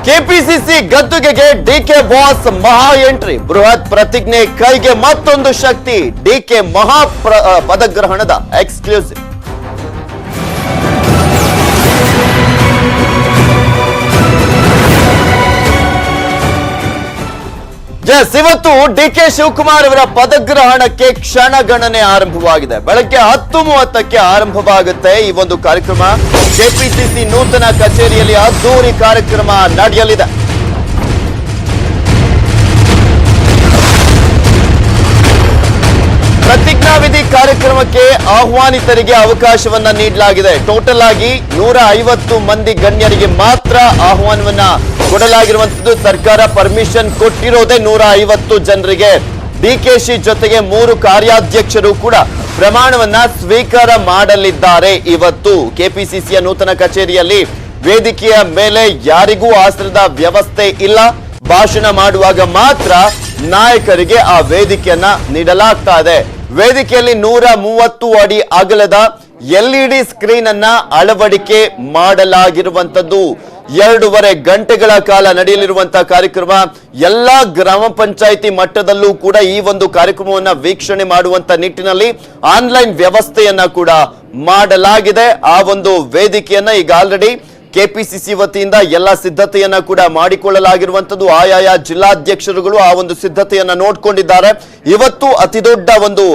KPCC ಗದ್ದುಗೆಗೆ DK boss ಮಹಾ entry. ಬೃಹತ್ ಪ್ರತಿಜ್ಞೆ ಕೈಗೆ ಮತ್ತೊಂದು ಶಕ್ತಿ. ಡಿಕೆ ಮಹಾ ಪದಗ್ರಹಣದ ಎಕ್ಸ್ಕ್ಲೂಸಿವ್. ಇವತ್ತು ಡಿಕೆ ಶಿವಕುಮಾರ್ ಅವರ ಪದಗ್ರಹಣಕ್ಕೆ ಕ್ಷಣಗಣನೆ ಆರಂಭವಾಗಿದೆ. ಬೆಳಗ್ಗೆ 10:30ಕ್ಕೆ ಆರಂಭವಾಗುತ್ತೆ ಈ ಒಂದು ಕಾರ್ಯಕ್ರಮ. ಕೆಪಿಸಿಸಿ ನೂತನ ಕಚೇರಿಯಲ್ಲಿ ಅದ್ದೂರಿ ಕಾರ್ಯಕ್ರಮ ನಡೆಯಲಿದೆ. ಪ್ರತಿಜ್ಞಾವಿಧಿ ಕಾರ್ಯಕ್ರಮಕ್ಕೆ ಆಹ್ವಾನಿತರಿಗೆ ಅವಕಾಶವನ್ನ ನೀಡಲಾಗಿದೆ. ಟೋಟಲ್ ಆಗಿ 150 ಮಂದಿ ಗಣ್ಯರಿಗೆ ಮಾತ್ರ ಆಹ್ವಾನವನ್ನ ಕೊಡಲಾಗಿರುವಂತದ್ದು. ಸರ್ಕಾರ ಪರ್ಮಿಷನ್ ಕೊಟ್ಟಿರೋದೇ 150 ಜನರಿಗೆ. ಡಿಕೆಶಿ ಜೊತೆಗೆ 3 ಕಾರ್ಯಾಧ್ಯಕ್ಷರು ಕೂಡ ಪ್ರಮಾಣವನ್ನ ಸ್ವೀಕಾರ ಮಾಡಲಿದ್ದಾರೆ. ಇವತ್ತು ಕೆಪಿಸಿಸಿಯ ನೂತನ ಕಚೇರಿಯಲ್ಲಿ ವೇದಿಕೆಯ ಮೇಲೆ ಯಾರಿಗೂ ಆಸನದ ವ್ಯವಸ್ಥೆ ಇಲ್ಲ. ಭಾಷಣ ಮಾಡುವಾಗ ಮಾತ್ರ ನಾಯಕರಿಗೆ ಆ ವೇದಿಕೆಯನ್ನ ನೀಡಲಾಗ್ತಾ ಇದೆ. ವೇದಿಕೆಯಲ್ಲಿ 130 ಅಡಿ ಅಗಲದ LED ಸ್ಕ್ರೀನ್ ಅನ್ನ ಅಳವಡಿಕೆ ಮಾಡಲಾಗಿರುವಂತದ್ದು. 2.5 ಗಂಟೆಗಳ ಕಾಲ ನಡೆಯಲಿರುವಂತಹ ಕಾರ್ಯಕ್ರಮ. ಎಲ್ಲಾ ಗ್ರಾಮ ಪಂಚಾಯಿತಿ ಮಟ್ಟದಲ್ಲೂ ಕೂಡ ಈ ಒಂದು ಕಾರ್ಯಕ್ರಮವನ್ನ ವೀಕ್ಷಣೆ ಮಾಡುವಂತ ನಿಟ್ಟಿನಲ್ಲಿ ಆನ್ಲೈನ್ ವ್ಯವಸ್ಥೆಯನ್ನ ಕೂಡ ಮಾಡಲಾಗಿದೆ. ಆ ಒಂದು ವೇದಿಕೆಯನ್ನ ಈಗ ಆಲ್ರೆಡಿ ಕೆಪಿಸಿಸಿ ವತಿಯಿಂದ ಎಲ್ಲ ಸಿದ್ಧತೆಯನ್ನ ಕೂಡ ಮಾಡಿಕೊಳ್ಳಲಾಗಿರುವಂತದ್ದು. ಆಯಾಯ ಜಿಲ್ಲಾಧ್ಯಕ್ಷರುಗಳು ಆ ಒಂದು ಸಿದ್ಧತೆಯನ್ನ ನೋಡ್ಕೊಂಡಿದ್ದಾರೆ. ಇವತ್ತು ಅತಿ ದೊಡ್ಡ ಒಂದು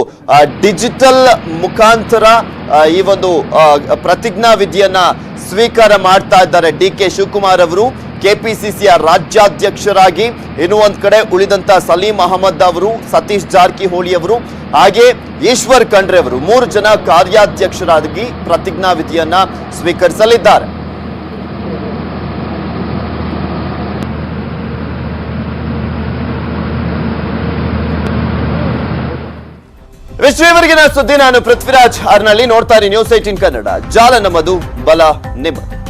ಡಿಜಿಟಲ್ ಮುಖಾಂತರ ಈ ಒಂದು ಪ್ರತಿಜ್ಞಾ ವಿಧಿಯನ್ನ ಸ್ವೀಕಾರ ಮಾಡ್ತಾ ಇದ್ದಾರೆ ಡಿಕೆ ಶಿವಕುಮಾರ್ ಅವರು ಕೆಪಿಸಿಸಿಯ ರಾಜ್ಯಾಧ್ಯಕ್ಷರಾಗಿ. ಇನ್ನು ಒಂದ್ ಕಡೆ ಉಳಿದಂತ ಸಲೀಂ ಅಹಮದ್ ಅವರು, ಸತೀಶ್ ಜಾರಕಿಹೊಳಿ ಅವರು, ಹಾಗೆ ಈಶ್ವರ್ ಖಂಡ್ರೆ ಅವರು 3 ಜನ ಕಾರ್ಯಾಧ್ಯಕ್ಷರಾಗಿ ಪ್ರತಿಜ್ಞಾ ವಿಧಿಯನ್ನ ಸ್ವೀಕರಿಸಲಿದ್ದಾರೆ. ವಿಶ್ವವರೆಗಿನ ಸುದ್ದಿ. ನಾನು ಪೃಥ್ವಿರಾಜ್ ಹಾರ್ನಳ್ಳಿ. ನೋಡ್ತಾ ಇರಿ ನ್ಯೂಸ್ 18 ಕನ್ನಡ. ಜಾಲ ನಮ್ಮದು, ಬಲ ನಿಮ್ಮದು.